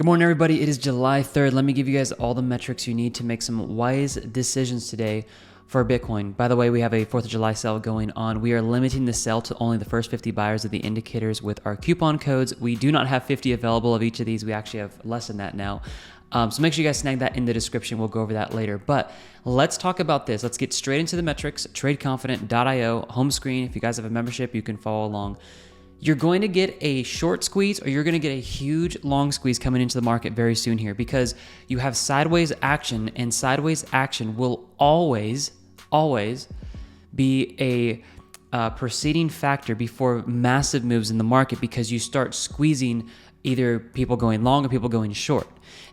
Good morning, everybody. It is July 3rd. Let me give you guys all the metrics you need to make some wise decisions today for Bitcoin. By the way, we have a 4th of July sale going on. We are limiting the sale to only the first 50 buyers of the indicators with our coupon codes. We do not have 50 available of each of these. We actually have less than that now. So make sure you guys snag that in the description. We'll go over that later. But let's talk about this. Let's get straight into the metrics. TradeConfident.io, home screen. If you guys have a membership, you can follow along. You're going to get a short squeeze or you're going to get a huge long squeeze coming into the market very soon here because you have sideways action, and sideways action will always be a preceding factor before massive moves in the market because you start squeezing either people going long or people going short.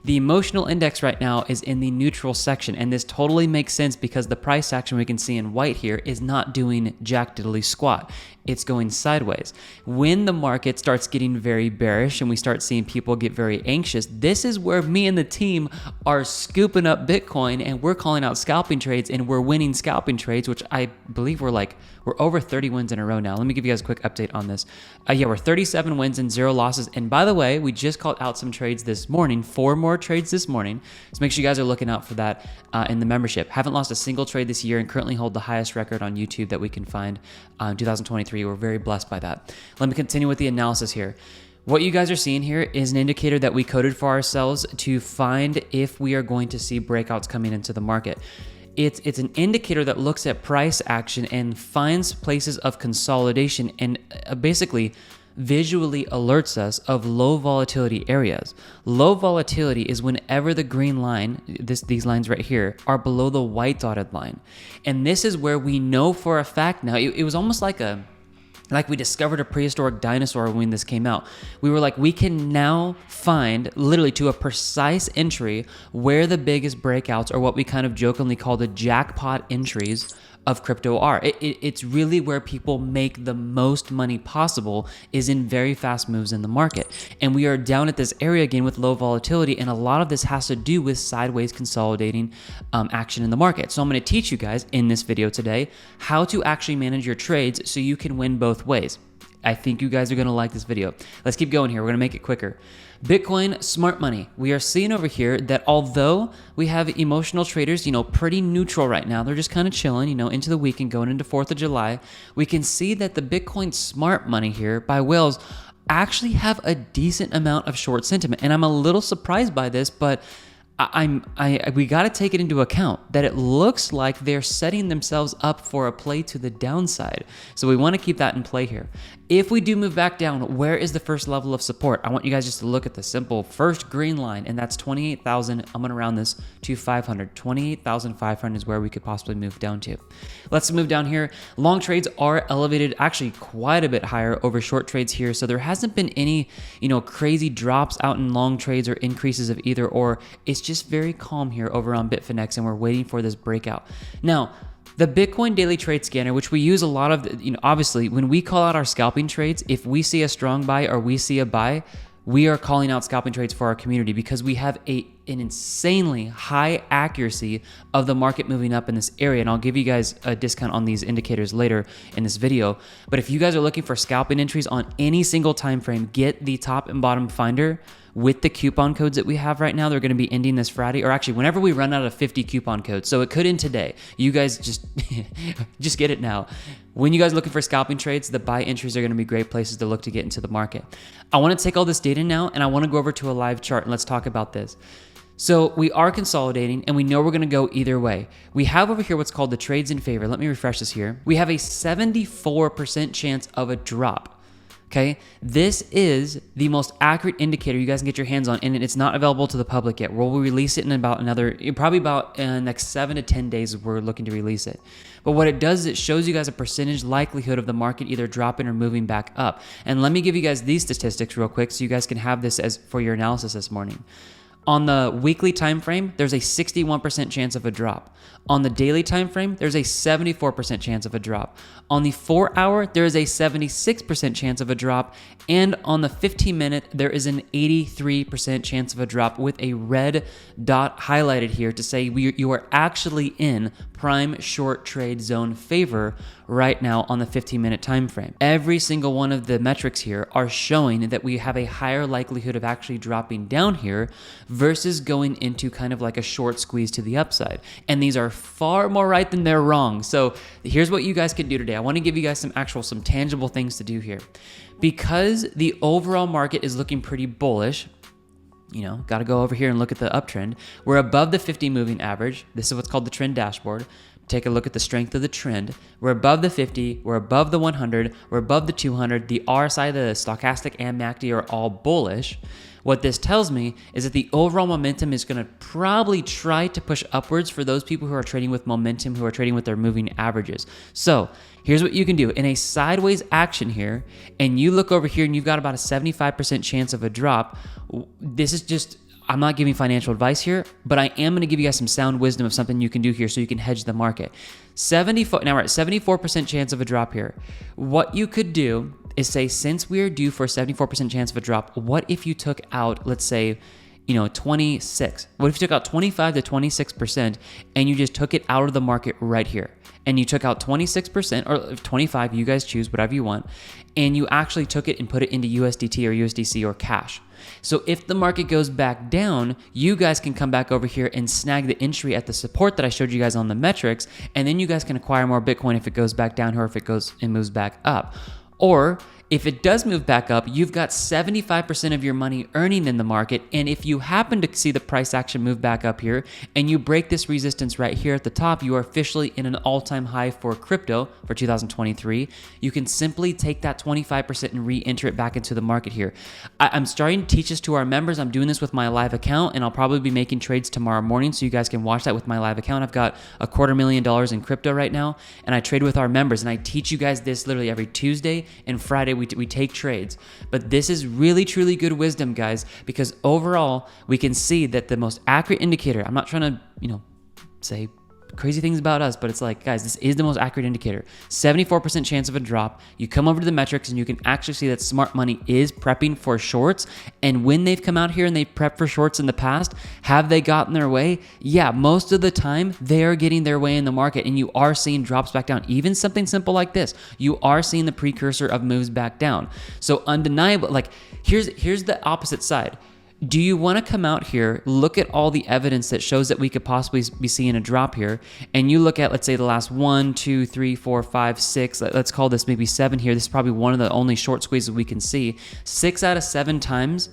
The emotional index right now is in the neutral section, and this totally makes sense because the price action we can see in white here is not doing jack diddly squat. It's going sideways. When the market starts getting very bearish and we start seeing people get very anxious, this is where me and the team are scooping up Bitcoin and we're calling out scalping trades and we're winning scalping trades, which I believe we're over 30 wins in a row now. Let me give you guys a quick update on this. We're 37 wins and 0 losses. And by the way, we just called out some trades this morning, 4 more trades this morning. So make sure you guys are looking out for that in the membership. Haven't lost a single trade this year and currently hold the highest record on YouTube that we can find in 2023. We're very blessed by that. Let me continue with the analysis here. What you guys are seeing here is an indicator that we coded for ourselves to find if we are going to see breakouts coming into the market. It's an indicator that looks at price action and finds places of consolidation and basically visually alerts us of low volatility areas. Low volatility is whenever the green line, these lines right here, are below the white dotted line. And this is where we know for a fact now, it was almost like we discovered a prehistoric dinosaur when this came out. We were like, we can now find literally to a precise entry where the biggest breakouts or what we kind of jokingly call the jackpot entries of crypto are. It's really where people make the most money possible is in very fast moves in the market. And we are down at this area again with low volatility, and a lot of this has to do with sideways consolidating action in the market. So I'm going to teach you guys in this video today how to actually manage your trades so you can win both ways. I think you guys are going to like this video. Let's keep going here. We're going to make it quicker. Bitcoin smart money. We are seeing over here that although we have emotional traders, pretty neutral right now, they're just kind of chilling, into the weekend going into 4th of July, we can see that the Bitcoin smart money here by whales actually have a decent amount of short sentiment. And I'm a little surprised by this, but we got to take it into account that it looks like they're setting themselves up for a play to the downside. So we want to keep that in play here. If we do move back down, where is the first level of support? I want you guys just to look at the simple first green line, and that's 28,000. I'm going to round this to 500. 28,500 is where we could possibly move down to. Let's move down here. Long trades are elevated actually quite a bit higher over short trades here. So there hasn't been any, crazy drops out in long trades or increases of either or. It's just very calm here over on Bitfinex, and we're waiting for this breakout. Now, the Bitcoin daily trade scanner, which we use a lot of, obviously when we call out our scalping trades, if we see a strong buy or we see a buy, we are calling out scalping trades for our community because we have an insanely high accuracy of the market moving up in this area. And I'll give you guys a discount on these indicators later in this video. But if you guys are looking for scalping entries on any single time frame, get the top and bottom finder with the coupon codes that we have right now. They're going to be ending this Friday, or actually whenever we run out of 50 coupon codes. So it could end today. You guys just get it now. When you guys are looking for scalping trades, the buy entries are going to be great places to look to get into the market. I want to take all this data now and I want to go over to a live chart and let's talk about this. So we are consolidating and we know we're going to go either way. We have over here what's called the trades in favor. Let me refresh this here. We have a 74% chance of a drop. Okay, this is the most accurate indicator you guys can get your hands on, and it's not available to the public yet. We'll release it in about probably about next 7 to 10 days. We're looking to release it. But what it does is it shows you guys a percentage likelihood of the market either dropping or moving back up. And let me give you guys these statistics real quick so you guys can have this as for your analysis this morning. On the weekly time frame, there's a 61% chance of a drop. On the daily time frame, there's a 74% chance of a drop. On the 4-hour, there is a 76% chance of a drop. And on the 15-minute, there is an 83% chance of a drop with a red dot highlighted here to say you are actually in prime short trade zone favor right now on the 15-minute time frame. Every single one of the metrics here are showing that we have a higher likelihood of actually dropping down here versus going into kind of like a short squeeze to the upside. And these are far more right than they're wrong. So here's what you guys can do today. I want to give you guys some tangible things to do here. Because the overall market is looking pretty bullish, got to go over here and look at the uptrend. We're above the 50 moving average. This is what's called the trend dashboard. Take a look at the strength of the trend. We're above the 50, we're above the 100, we're above the 200. The RSI, the stochastic, and MACD are all bullish. What this tells me is that the overall momentum is going to probably try to push upwards for those people who are trading with momentum, who are trading with their moving averages. So here's what you can do. In a sideways action here, and you look over here and you've got about a 75% chance of a drop, this is just... I'm not giving financial advice here, but I am going to give you guys some sound wisdom of something you can do here so you can hedge the market. Now we're at 74% chance of a drop here. What you could do is say, since we are due for a 74% chance of a drop, what if you took out, let's say, 26? What if you took out 25 to 26% and you just took it out of the market right here? And you took out 26% or 25, you guys choose whatever you want, and you actually took it and put it into USDT or USDC or cash. So if the market goes back down, you guys can come back over here and snag the entry at the support that I showed you guys on the metrics, and then you guys can acquire more Bitcoin if it goes back down or if it goes and moves back up. Or if it does move back up, you've got 75% of your money earning in the market. And if you happen to see the price action move back up here and you break this resistance right here at the top, you are officially in an all-time high for crypto for 2023. You can simply take that 25% and re-enter it back into the market here. I'm starting to teach this to our members. I'm doing this with my live account, and I'll probably be making trades tomorrow morning, so you guys can watch that with my live account. I've got $250,000 in crypto right now, and I trade with our members, and I teach you guys this literally every Tuesday and Friday. We take trades. But this is really, truly good wisdom, guys, because overall, we can see that the most accurate indicator, I'm not trying to, say crazy things about us, but it's like, guys, this is the most accurate indicator. 74% chance of a drop. You come over to the metrics and you can actually see that smart money is prepping for shorts. And when they've come out here and they've prepped for shorts in the past, have they gotten their way? Yeah, most of the time they are getting their way in the market, and you are seeing drops back down. Even something simple like this, you are seeing the precursor of moves back down. So undeniable, like here's the opposite side. Do you want to come out here, look at all the evidence that shows that we could possibly be seeing a drop here, and you look at, let's say, the last 1, 2, 3, 4, 5, 6, let's call this maybe 7 here. This is probably one of the only short squeezes we can see. 6 out of 7 times,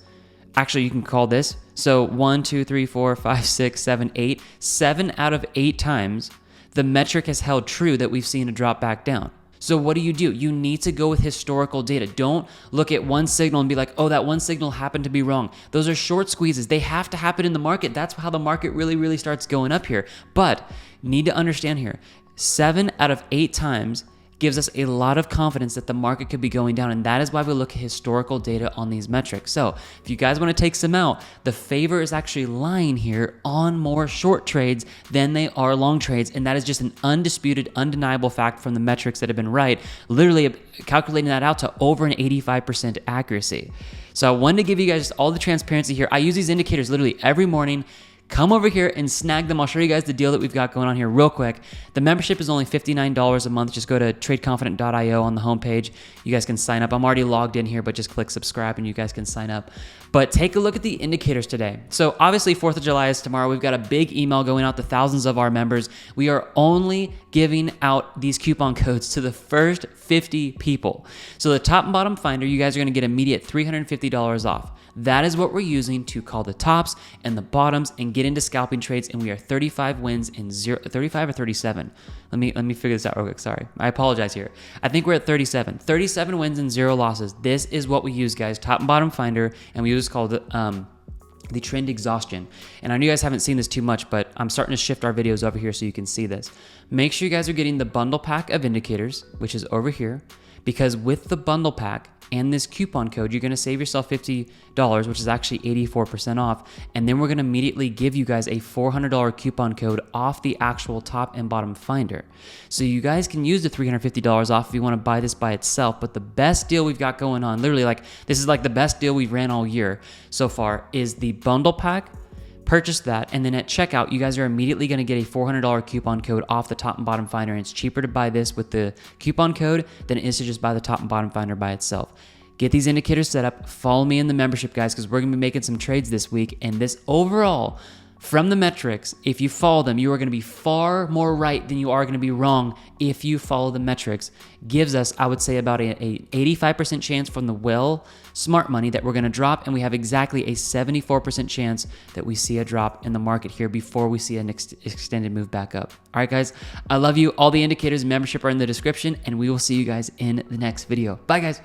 actually you can call this, so 1, 2, 3, 4, 5, 6, 7, 8. 7 out of 8 times, the metric has held true that we've seen a drop back down. So what do? You need to go with historical data. Don't look at one signal and be like, oh, that one signal happened to be wrong. Those are short squeezes. They have to happen in the market. That's how the market really, really starts going up here. But need to understand here, 7 out of 8 times gives us a lot of confidence that the market could be going down, and that is why we look at historical data on these metrics. So if you guys want to take some out, the favor is actually lying here on more short trades than they are long trades, and that is just an undisputed, undeniable fact from the metrics that have been right, literally calculating that out to over an 85% accuracy. So I wanted to give you guys all the transparency here. I use these indicators literally every morning. Come over here and snag them. I'll show you guys the deal that we've got going on here real quick. The membership is only $59 a month. Just go to tradeconfident.io on the homepage. You guys can sign up. I'm already logged in here, but just click subscribe and you guys can sign up. But take a look at the indicators today. So obviously 4th of July is tomorrow. We've got a big email going out to thousands of our members. We are only giving out these coupon codes to the first 50 people. So the top and bottom finder, you guys are going to get immediate $350 off. That is what we're using to call the tops and the bottoms and get into scalping trades. And we are 35 wins in 35 or 37. Let me figure this out real quick. Sorry. I apologize here. I think we're at 37. 37 wins and 0 losses. This is what we use, guys. Top and bottom finder. And we use called the trend exhaustion. And I know you guys haven't seen this too much, but I'm starting to shift our videos over here so you can see this. Make sure you guys are getting the bundle pack of indicators, which is over here, because with the bundle pack and this coupon code, you're going to save yourself $50, which is actually 84% off. And then we're going to immediately give you guys a $400 coupon code off the actual top and bottom finder. So you guys can use the $350 off if you want to buy this by itself. But the best deal we've got going on, literally, like this is like the best deal we've ran all year so far, is the bundle pack purchase that, and then at checkout, you guys are immediately going to get a $400 coupon code off the top and bottom finder. And it's cheaper to buy this with the coupon code than it is to just buy the top and bottom finder by itself. Get these indicators set up. Follow me in the membership, guys, because we're going to be making some trades this week. And this overall, from the metrics, if you follow them, you are going to be far more right than you are going to be wrong if you follow the metrics. Gives us, I would say, about a 85% chance from the smart money that we're going to drop, and we have exactly a 74% chance that we see a drop in the market here before we see an extended move back up. All right, guys, I love you. All the indicators and membership are in the description, and we will see you guys in the next video. Bye, guys.